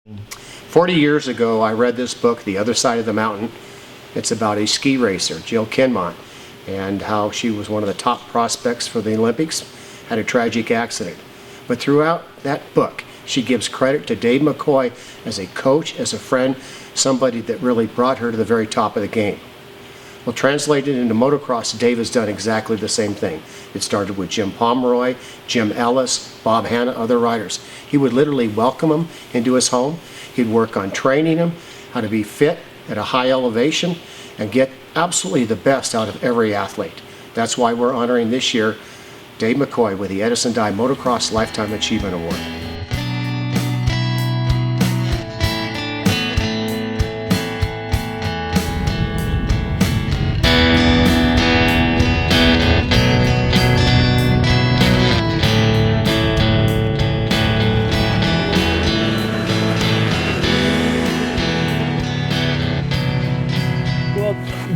40 years ago, I read this book, The Other Side of the Mountain. It's about a ski racer, Jill Kinmont, and how she was one of the top prospects for the Olympics, had a tragic accident. But throughout that book, she gives credit to Dave Mccoy as a coach, as a friend, somebody that really brought her to the very top of the game. Well, translated into motocross, Dave has done exactly the same thing. It started with Jim Pomeroy, Jim Ellis, Bob Hanna, other riders. He would literally welcome them into his home. He'd work on training them, how to be fit at a high elevation, and get absolutely the best out of every athlete. That's why we're honoring this year Dave Mccoy with the Edison Motocross Lifetime Achievement Award.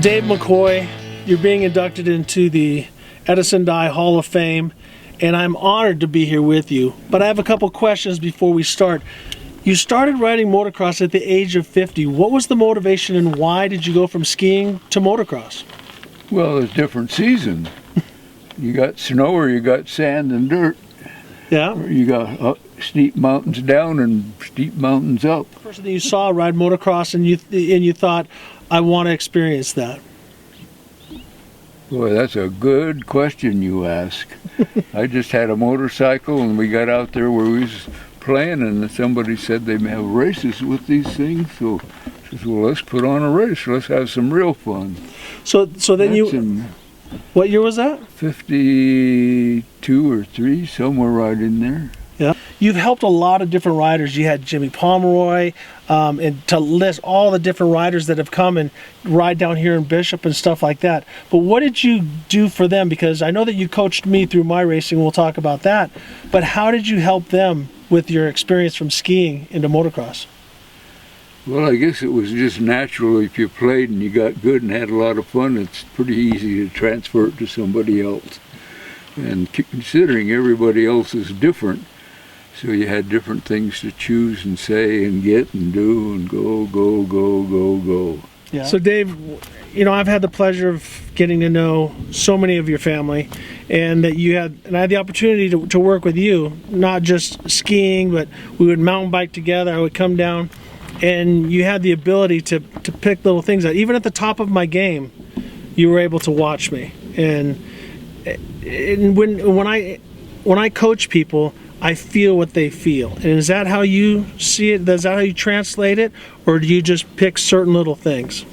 Dave Mccoy, you're being inducted into the Edison Hall of Fame, and I'm honored to be here with you. But I have a couple questions before we start. You started riding motocross at the age of 50. What was the motivation, and why did you go from skiing to motocross? Well, it's different seasons. You got snow or you got sand and dirt. Yeah. Or you got steep mountains down and steep mountains up. The person that you saw ride motocross and you thought, I want to experience that. Boy, that's a good question you ask. I just had a motorcycle and we got out there where we was playing and somebody said they may have races with these things. So I said, well, let's put on a race. Let's have some real fun. So then what year was that? 52 or 3, somewhere right in there. Yeah. You've helped a lot of different riders. You had Jimmy Pomeroy, and to list all the different riders that have come and ride down here in Bishop and stuff like that. But what did you do for them? Because I know that you coached me through my racing. We'll talk about that. But how did you help them with your experience from skiing into motocross? Well, I guess it was just natural. If you played and you got good and had a lot of fun, it's pretty easy to transfer it to somebody else. And considering everybody else is different, so you had different things to choose and say and get and do and go. Yeah. So Dave, I've had the pleasure of getting to know so many of your family, and I had the opportunity to work with you, not just skiing, but we would mountain bike together. I would come down, and you had the ability to pick little things out. Even at the top of my game, you were able to watch me. And when I coach people, I feel what they feel. And is that how you see it? Is that how you translate it? Or do you just pick certain little things?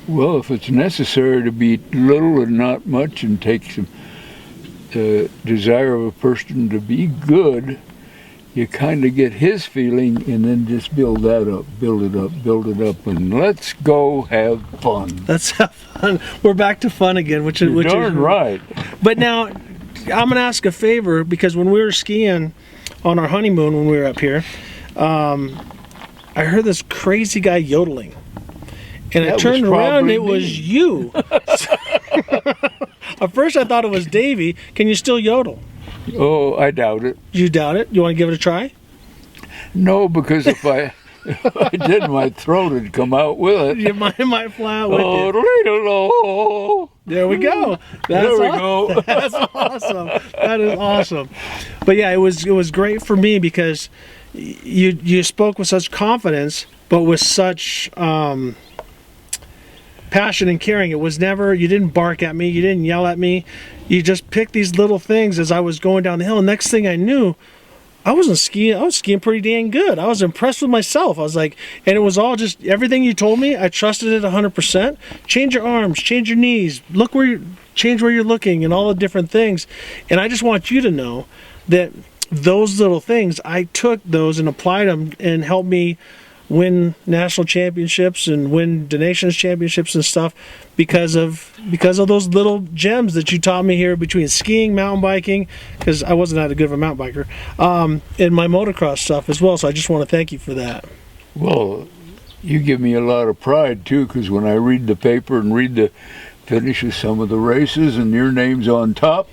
Well, if it's necessary to be little and not much and take some desire of a person to be good, you kind of get his feeling and then just build that up, build it up, and let's go have fun. Let's have fun. We're back to fun again, which is right. But now, I'm going to ask a favor, because when we were skiing on our honeymoon when we were up here, I heard this crazy guy yodeling. And I turned around and it was you. At first I thought it was Davey. Can you still yodel? Oh, I doubt it. You doubt it? You want to give it a try? No, because if I did, my throat would come out with it. You might fly out with it. Oh, there we go. There we go. That's awesome. That is awesome. But yeah, it was great for me because you spoke with such confidence, but with such passion and caring. It was never, you didn't bark at me, you didn't yell at me. You just picked these little things as I was going down the hill. And next thing I knew, I was skiing pretty dang good. I was impressed with myself. I was like, and it was all just everything you told me. I trusted it 100%. Change your arms, change your knees, change where you're looking, and all the different things. And I just want you to know that those little things, I took those and applied them and helped me win national championships and win the nation's championships and stuff because of those little gems that you taught me here between skiing, mountain biking, because I wasn't that good of a mountain biker, and my motocross stuff as well. So I just want to thank you for that. Well, you give me a lot of pride too, because when I read the paper and read the finish of some of the races and your name's on top,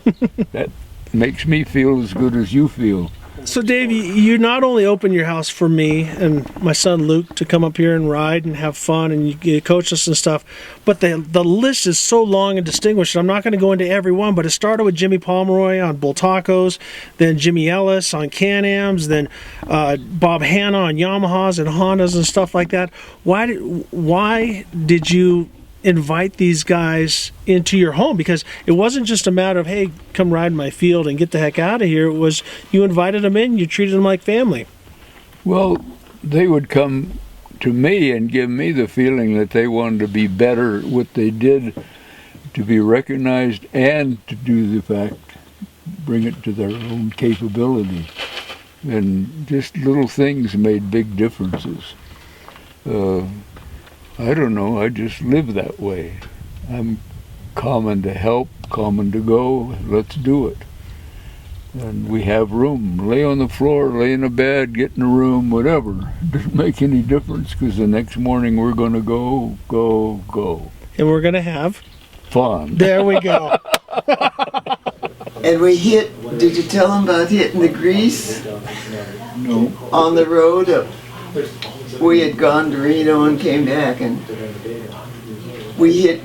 that makes me feel as good as you feel. So Dave, you not only open your house for me and my son Luke to come up here and ride and have fun, and you coach us and stuff, but the list is so long and distinguished. I'm not going to go into every one, but it started with Jimmy Pomeroy on Bull Tacos, then Jimmy Ellis on Can-Ams, then Bob Hanna on Yamahas and Hondas and stuff like that. Why did you invite these guys into your home? Because it wasn't just a matter of, hey, come ride my field and get the heck out of here. It was, you invited them in, you treated them like family. Well, they would come to me and give me the feeling that they wanted to be better at what they did, to be recognized, and to do the fact, bring it to their own capability. And just little things made big differences. I don't know, I just live that way. I'm common to help, common to go, let's do it. And we have room. Lay on the floor, lay in a bed, get in a room, whatever. It doesn't make any difference, because the next morning we're going to go. And we're going to have fun. There we go. And we hit, did you tell them about hitting the grease? No. On the road. We had gone to Reno and came back, and we hit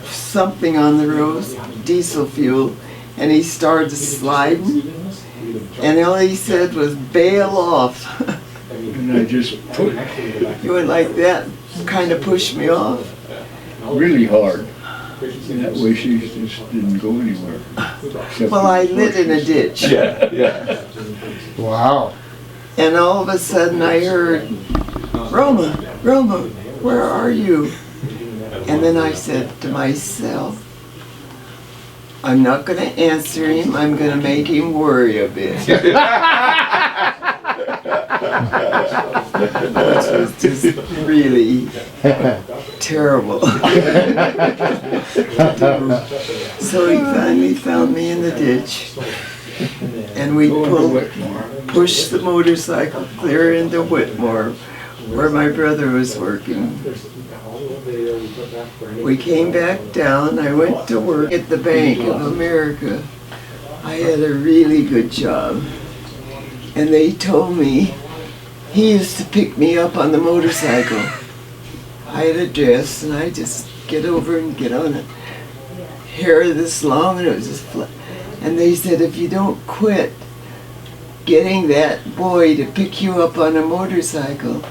something on the road, diesel fuel, and he started sliding, and all he said was, bail off. And I just He went like that, kind of pushed me off. really hard. That way she just didn't go anywhere. Well, I lit in a ditch. Yeah. Wow. And all of a sudden I heard, Roma, where are you? And then I said to myself, I'm not going to answer him, I'm going to make him worry a bit. Which was just really terrible. So he finally found me in the ditch, and we pushed the motorcycle clear into Whitmore, where my brother was working. We came back down. I went to work at the Bank of America. I had a really good job. And they told me he used to pick me up on the motorcycle. I had a dress, and I just get over and get on it. Hair this long, and it was just flat. And they said, if you don't quit getting that boy to pick you up on a motorcycle,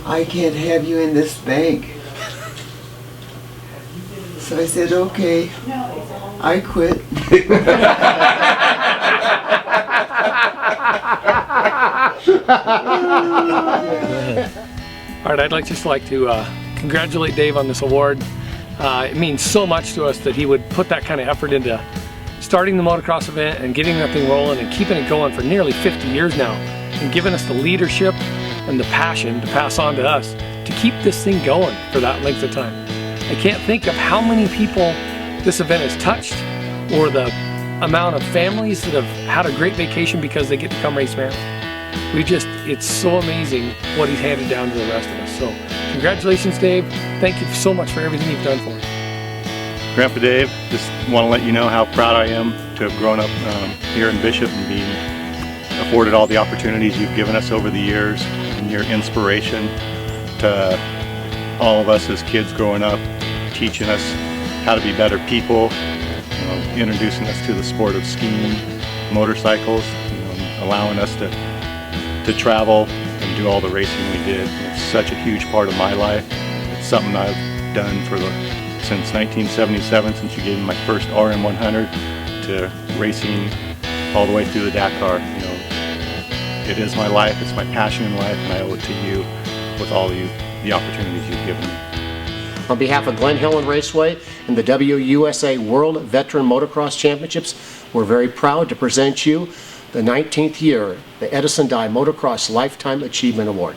I can't have you in this bank. So I said, okay, I quit. All right, I'd just like to congratulate Dave on this award. It means so much to us that he would put that kind of effort into starting the motocross event and getting that thing rolling and keeping it going for nearly 50 years now, and giving us the leadership and the passion to pass on to us to keep this thing going for that length of time. I can't think of how many people this event has touched, or the amount of families that have had a great vacation because they get to come race Mammoth. It's so amazing what he's handed down to the rest of us. So congratulations, Dave. Thank you so much for everything you've done for us. Grandpa Dave, just want to let you know how proud I am to have grown up here in Bishop and being afforded all the opportunities you've given us over the years, and your inspiration to all of us as kids growing up, teaching us how to be better people, introducing us to the sport of skiing, motorcycles, allowing us to travel and do all the racing we did. It's such a huge part of my life. It's something I've done since 1977, since you gave me my first RM100, to racing all the way through the Dakar. It is my life, it's my passion in life, and I owe it to you with all the opportunities you've given me. On behalf of Glen Helen Raceway and the WUSA World Veteran Motocross Championships, we're very proud to present you the 19th year, the Edison Motocross Lifetime Achievement Award.